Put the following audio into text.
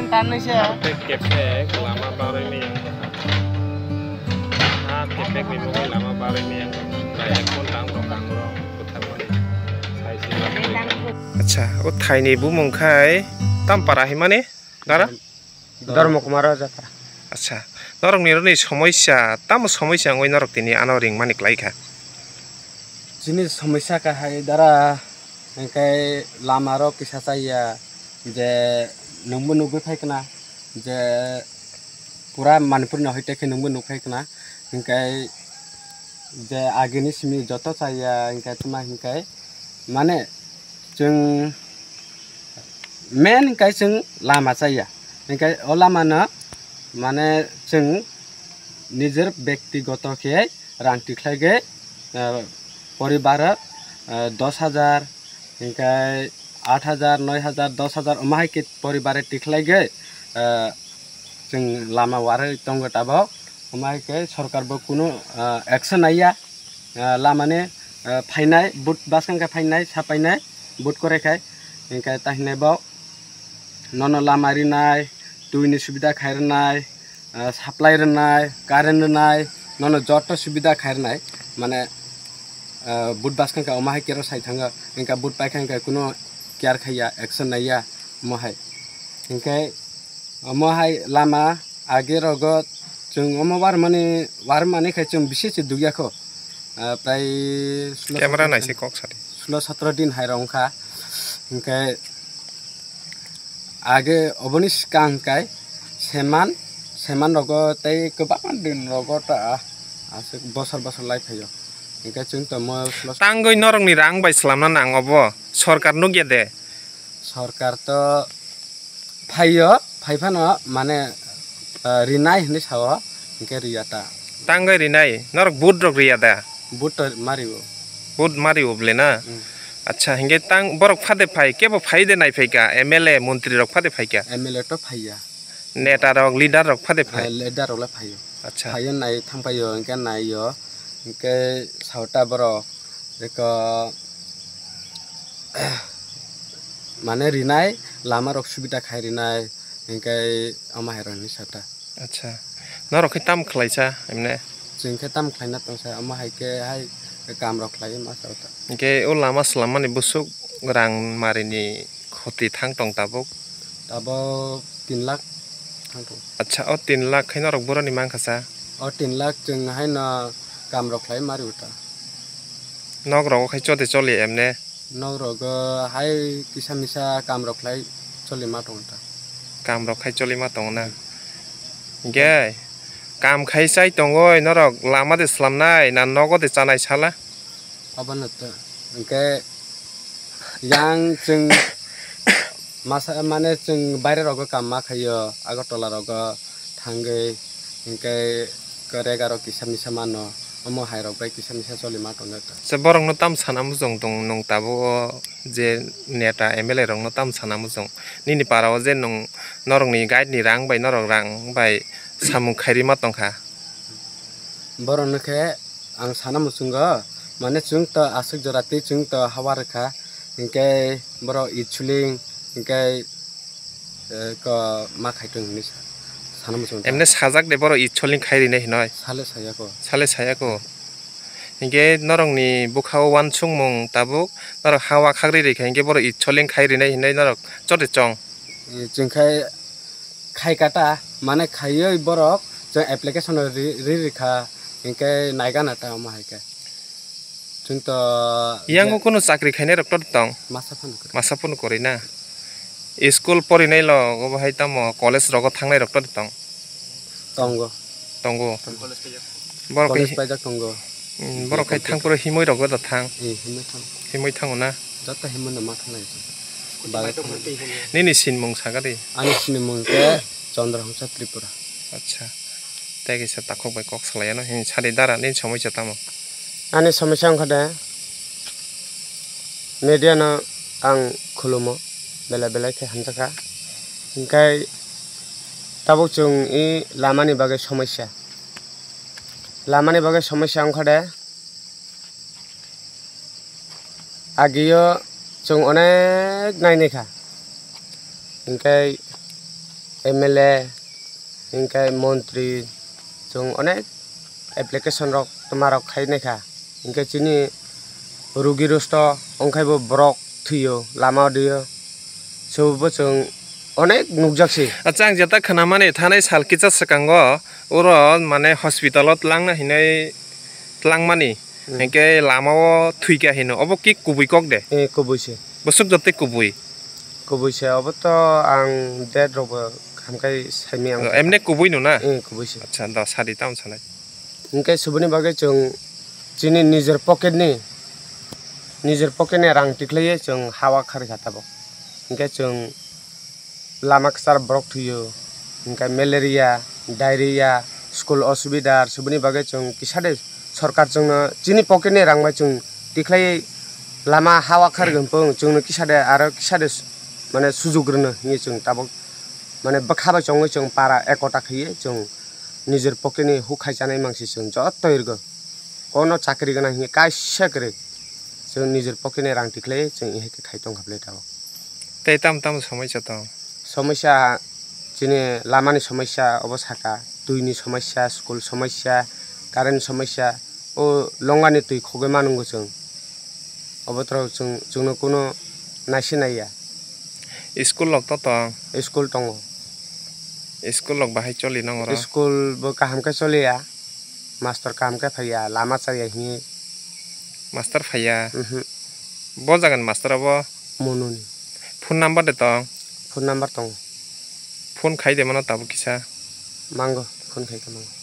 Kepek lama baru ini yang kepek ni bukan lama baru ini yang kayak pun tanggung putar mana saya sih. Acha, oh Thai ni bu mungkai tampara himane, dara? Dharma Kumara Jatra. Acha, norong ni समस्या tam समस्या ngoi norok tini anoring manik laika. Jenis समस्या का है दरा इनके लामारो किसा चाहिए जे number नुबे फाइकना जे पूरा मानपुर न होते के नंबर नुफाइकना इनके जे आगे नि सिमी जतो चाहिए इनके तुमा इनके माने जों मेन इनके जों लामा चाहिए इनके ओ लामा न माने जों निजर व्यक्तिगत के रां टिख्लाइगे परिवार 10,000 इनके 8,000 9,000 10,000 अमाय के परिवार टिख्लाइगे जों लामा वारे दंग ताबाव अमाय के सरकार बो कुनो एक्शन आया लामाने फाइनाय बुट बासंग का फाइनाय सापाइनाय बुट करेखाय इनके ताहिने बाव नन लामा रिनाय दुइनि सुविधा खायरनाय साप्लाय रनाय कारेन्ट रनाय नन जट सुविधा खायरनाय माने बुट बासंग का अमाय केरो साइ थांगा इनका बुट पाइखां का कुनो केयार खाया एक्शन नाया महाय इनके महाय लामा आगे रगत जों अमबार माने खाय जों बिसेस दुगियाखो प्राय कैमरा नाइसे कक सारि 16-17 दिन हायरंखा इनके आगे अबनिस कांकाय सेमान रगतै गोबां दिन रगत आसे बसर लाइफ हायो इनके जों त म तांगै नरंनि रां बायस्लामना नांगबो सरकार नु गेदे सरकार तो फाइफानो माने रिनाय हने साव इनके रियाता तांगै रिनाय नरक बुट रग रियादा बुट मारियो बुट मारियो ब्लेना अच्छा हिंगे तांग बरक फादे फाइ केबो फाइदे नाय फाइका एमएलए मंत्री रग फादे फाइका एमएलए तो फाइया नेता रग लीडर रग फादे फाइ लीडर रगला फाइयो अच्छा फाइयो नाय थांफायो इनके नायो इनके सावटा बरो एक माने रिनाय लामा रक सुविधा खाय रिनाय इनके अमाहेरनि साटा अच्छा नरक ताम खलाइसा एमने जोंखे ताम खलाइना तंसा अमाहायके हाय काम रखलाय मा सावटा इनके ओ लामा सलामानि बुसुक रां मारिनि खति थां तंग ताबो 3 लाख थांतो अच्छा ओ 3 लाख खैना रक बरनि मांखासा ओ 3 लाख जों हाय न काम रखलाय मारिउटा नगराव खै चते चले एमने नगरग हाय किसा मिसा काम रखलाय चले मा तंगता काम रखाय चले मा तंगना गे काम खाइसाय तंगय नरक लामा दे स्लामनाय ना नगदे चानाय साला अबनत इनके यां जों मासा माने जों बायरे रग काम मा खायो आगरतला रग थांगै इनके करेगारो किसा मिसा मानो अमो हायरक बाय किसा मिसा चले मा तंगता से बरंग न ताम साना मुजों दं नं ताबो जे नेता एमएलए रंग न ताम साना मुजों निनि पाराव जे नं नरंनि गाइड नि रां बाय सामु खायरि मा तंखा बरनखे आं साना मुसुंग माने जों त आसक जराते जों त हावारखा इनके बरो इचुलिं इनके क मा खायथों नि साना मुसुंग एमने साजाक दे बरो इचलिं खायरि नै नय साले सायाको इनके नरंनि बुखाव वानसुं मं ताबुक नरक हावा खाग्रि रेखा इनके बरो इचलिं खायरि नै नरक चते चंग जोंखाय खायकाटा माने खायो बरक जों एप्लिकेशन रिखा इनके नायगानाटा माहायके जों त यांगो कोनो चाकरी खायने रक तंग मासाफोन करिना स्कुल परिनाय ल गबाहाय तम कॉलेज रग थांनाय रक तंग तंगो कॉलेज पाइजा तंग बरखाय थांपुर हिमै रग द थां हिमै थांगोना जत हिमै मा थांनाय निनि सिन मं सागादे आनि सिन मंके चंद्रहंसा त्रिपुरा अच्छा तेगे से ताखो बाय कक सलायानो हिन सादे दारा नि समस्या तामो आनि समस्या अंखदे मीडिया न आं खुलुमो बेला के हानजाखा इनकाय ताबो जों इ लामानि बागै समस्या अंखदे आगियो जों अनेक नायनायखा इनकाय MLA इनके मंत्री जों अनेक एप्लिकेशन रक तुम्हारा खाई नहीं खा इनके चीनी रुगी रुष्ट अंखाई वो ब्रक थियो लामा दियो सब जों अनेक नुकजाक्सी अच्छा आं जेता खोनामाने थानाय सालकिचा सकांगो ओर माने हस्पिटालत लांना हिनाय लांमानि इनके लामाव थुइका हिनो अब कि कुबुइ कक दे ए कुबुइसे बसुक जते कुबुइ कुबुइसे अब तो आं डेड रब हमकाय साइमी आं एमने कुबुइ नु ना ए कुबुइसे अच्छा दा सारि टाउन सानाय इनके सुबनि बागै जों जिनि निजर पकेटनि रां टिक्लैयो जों हावा खारि खाताबो इनके जों लामा सार ब्रक थुयो इनके मेलेरिया डायरिया स्कुल असुबिदा सुबनि बागै जों किसादे सरकार जोंनो जिनि पकेटनि रां बाय जों टिक्लै लामा हावा खारगोनपं जोंनो किसादे आरो किसादे माने सुजुग्रोनो नि जों ताबो माने बखाबा जों जों पारा एकटा खैयो जों निजर पकेटनि हुखाय जानाय मानसि जों जत इरगो कोनो चाकरि गोनां हि कायसे करे जों निजर पकेटनि रां टिक्लै जों इहेके खायतं हाबले ताबो ते ताम समस्या तो समस्या जिनि लामानि समस्या अबसाका दुइनि समस्या स्कुल समस्या कारेन्ट समस्या ओ लंगानि तुइ खगे मानुंगो जों अबत्र जोंनो कोनो नायसिनाया स्कुल लक तो स्कुल दङ स्कुल लक बाहाय चलि नंगो स्कुल बो कामके चलिया मास्टर कामके फैया लामा चारिया हि मास्टर फैया ब जागोन मास्टर अब मनुनि फोन नंबर दे तो फोन नंबर दङ फोन खाइ दे मन ताबो किसा मांगो फोन खाइ मांगो